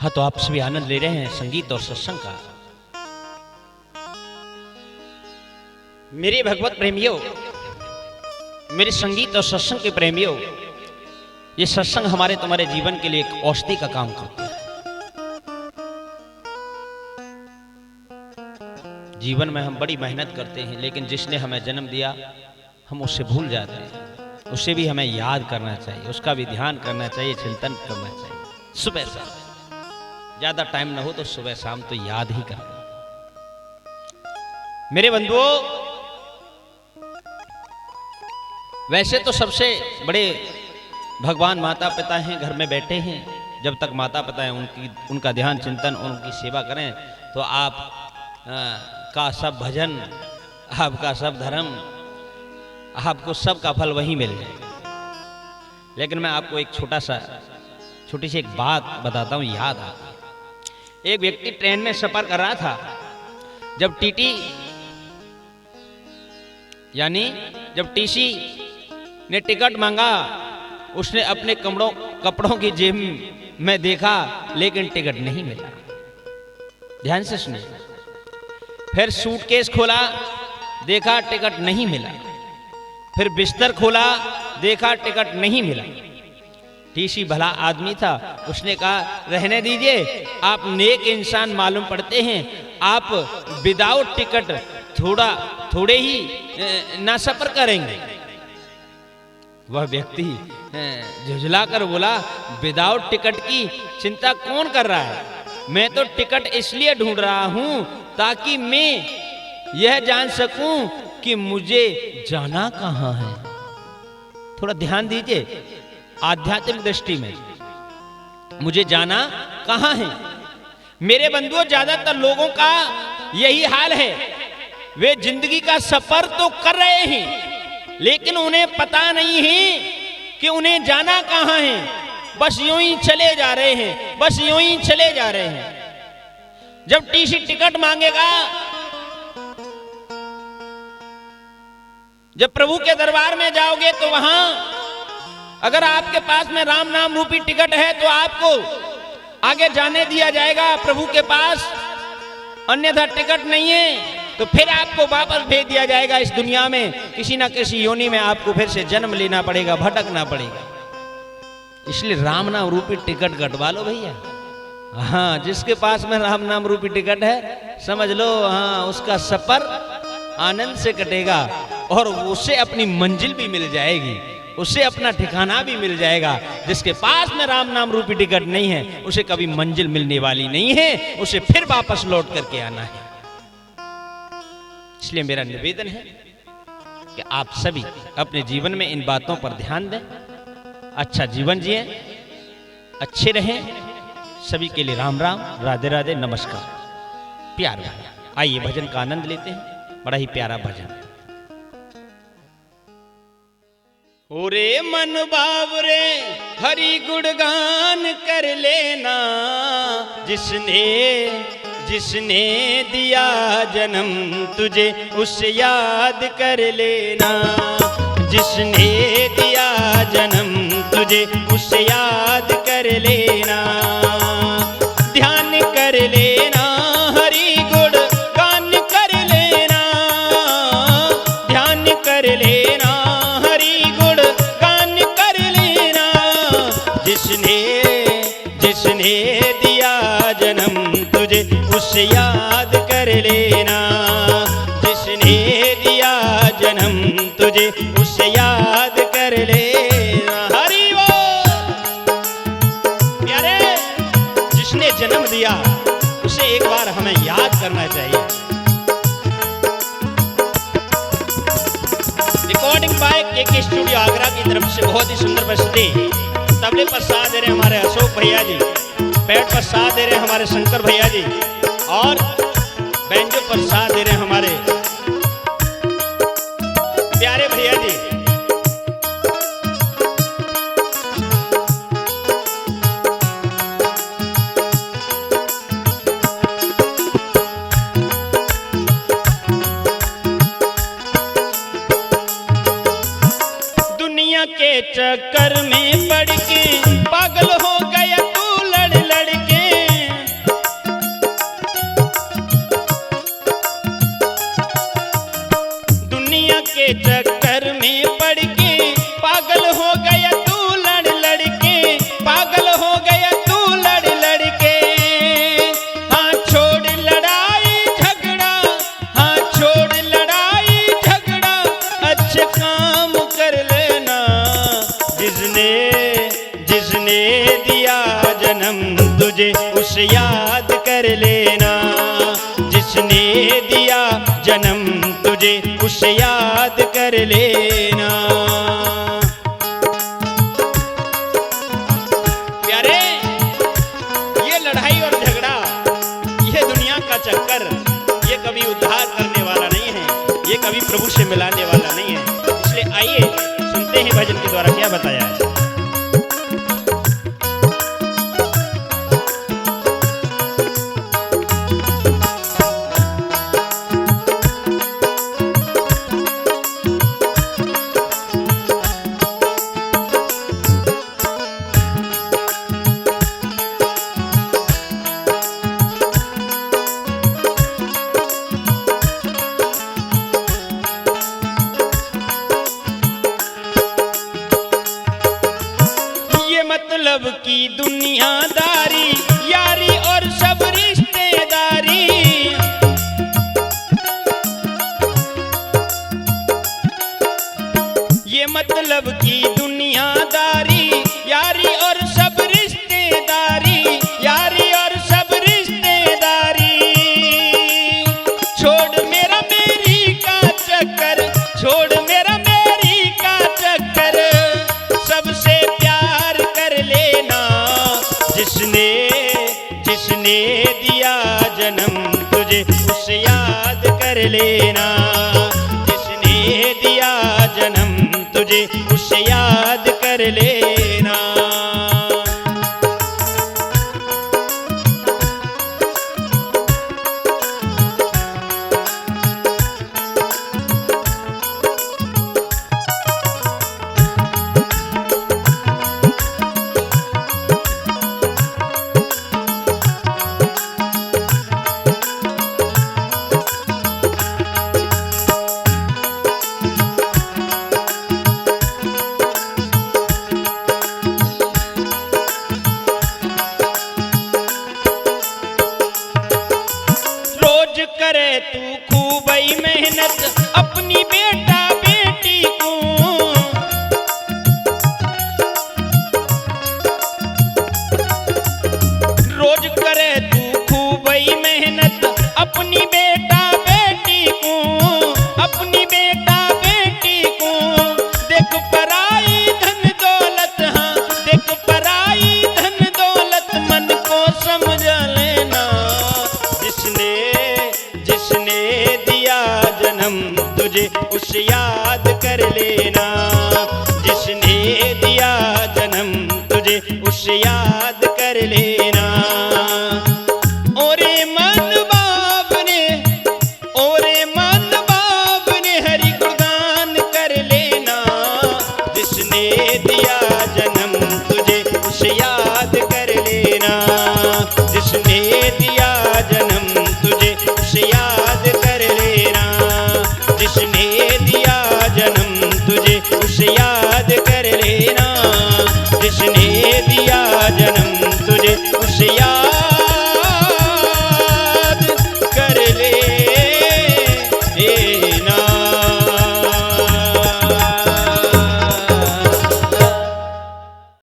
हाँ, तो आप सभी आनंद ले रहे हैं संगीत और सत्संग का। मेरे भगवत प्रेमियों, मेरे संगीत और सत्संग के प्रेमियों, ये सत्संग हमारे तुम्हारे जीवन के लिए एक औषधि का काम करता है। जीवन में हम बड़ी मेहनत करते हैं, लेकिन जिसने हमें जन्म दिया हम उससे भूल जाते हैं। उसे भी हमें याद करना चाहिए, उसका भी ध्यान करना चाहिए, चिंतन करना चाहिए। सुबह शाम, ज्यादा टाइम ना हो तो सुबह शाम तो याद ही करना। मेरे बंधुओं, वैसे तो सबसे बड़े भगवान माता पिता हैं, घर में बैठे हैं। जब तक माता पिता हैं उनका ध्यान चिंतन और उनकी सेवा करें तो आप का सब भजन, आपका सब धर्म, आपको सब का फल वहीं मिल जाए। लेकिन मैं आपको एक छोटी सी एक बात बताता हूं, याद आता। एक व्यक्ति ट्रेन में सफर कर रहा था। जब टीटी यानी जब टीसी ने टिकट मांगा, उसने अपने कपड़ों की जेब में देखा, लेकिन टिकट नहीं मिला। ध्यान से सुनिए। फिर सूटकेस खोला, देखा टिकट नहीं मिला। फिर बिस्तर खोला, देखा टिकट नहीं मिला। टीसी भला आदमी था, उसने कहा रहने दीजिए, आप नेक इंसान मालूम पड़ते हैं, आप विदाउट टिकट थोड़े ही ना सफर करेंगे। वह व्यक्ति झुझला कर बोला, विदाउट टिकट की चिंता कौन कर रहा है? मैं तो टिकट इसलिए ढूंढ रहा हूं ताकि मैं यह जान सकूं कि मुझे जाना कहां है। थोड़ा ध्यान दीजिए आध्यात्मिक दृष्टि में, मुझे जाना कहां है। मेरे बंधुओं, ज्यादातर लोगों का यही हाल है। वे जिंदगी का सफर तो कर रहे हैं, लेकिन उन्हें पता नहीं है कि उन्हें जाना कहां है। बस यूं ही चले जा रहे हैं, बस यूं ही चले जा रहे हैं। जब टीसी टिकट मांगेगा, जब प्रभु के दरबार में जाओगे तो वहां अगर आपके पास में राम नाम रूपी टिकट है तो आपको आगे जाने दिया जाएगा प्रभु के पास। अन्यथा टिकट नहीं है तो फिर आपको वापस भेज दिया जाएगा। इस दुनिया में किसी ना किसी योनि में आपको फिर से जन्म लेना पड़ेगा, भटकना पड़ेगा। इसलिए राम नाम रूपी टिकट कटवा लो भैया। हाँ, जिसके पास में राम नाम रूपी टिकट है, समझ लो हाँ, उसका सफर आनंद से कटेगा और उसे अपनी मंजिल भी मिल जाएगी, उसे अपना ठिकाना भी मिल जाएगा। जिसके पास में राम नाम रूपी टिकट नहीं है, उसे कभी मंजिल मिलने वाली नहीं है, उसे फिर वापस लौट करके आना है। इसलिए मेरा निवेदन है कि आप सभी अपने जीवन में इन बातों पर ध्यान दें, अच्छा जीवन जिए, अच्छे रहें। सभी के लिए राम राम, राधे राधे, नमस्कार, प्यार भरा। आइए भजन का आनंद लेते हैं। बड़ा ही प्यारा भजन। ओरे मन बावरे हरि गुणगान कर लेना, जिसने दिया जन्म तुझे उसे याद कर लेना। जिसने दिया जन्म तुझे उसे याद कर लेना। ध्यान कर लेना, हरि गुण गान कर लेना। ध्यान कर लेना, हरि गुण गान कर लेना। जिसने दिया जन्म तुझे उसे याद कर लेना। जिसने दिया जन्म तुझे उसे याद कर लेना। हरि बोल। प्यारे, जिसने जन्म दिया उसे एक बार हमें याद करना चाहिए। रिकॉर्डिंग बाय के स्टूडियो आगरा की तरफ से बहुत ही सुंदर प्रस्तुति। तबले पर साथ दे रहे हमारे अशोक भैया जी, पैड पर साथ दे रहे हमारे शंकर भैया जी, और बैंजो पर साथ दे रहे हमारे प्यारे भैया जी। दुनिया के चक्कर में पड़ के पागल हो गया तू लड़ लड़ के। चक्कर में पड़ के पागल हो गया तू लड़ लड़ के, पागल हो गया तू लड़ लड़ के। हाँ छोड़ लड़ाई झगड़ा, हाँ छोड़ लड़ाई झगड़ा, अच्छे काम कर लेना। जिसने जिसने दिया जन्म तुझे उसे याद कर लेना। जिसने दिया जन्म तुझे उसे याद कर लेना। प्यारे, ये लड़ाई और झगड़ा, ये दुनिया का चक्कर, ये कभी उद्धार करने वाला नहीं है, ये कभी प्रभु से मिलाने वाला नहीं है। इसलिए आइए सुनते हैं भजन के द्वारा क्या बताया है। मतलब की दुनियादारी, यारी और सब रिश्तेदारी। ये मतलब की दुनियादारी, यारी और सब रिश्तेदारी, यारी और सब रिश्तेदारी। छोड़ मेरा मेरी का चक्कर, छोड़ मेरा मेरी का चक्कर, सबसे जिसने जिसने दिया जन्म तुझे उसे याद कर लेना। जिसने दिया जन्म तुझे उसे याद कर लेना। करे तू खूब ही मेहनत अपनी बेटा बेटी को। रोज करे तू खूब ही मेहनत अपनी बेटा बेटी को, अपनी बेटा बेटी को। देख पराई धन दौलत, हाँ देख पराई धन दौलत, मन को समझ लेना। जिसने जिसने दिया जन्म तुझे उसे याद कर लेना। जिसने दिया जन्म तुझे उसे याद कर लेना।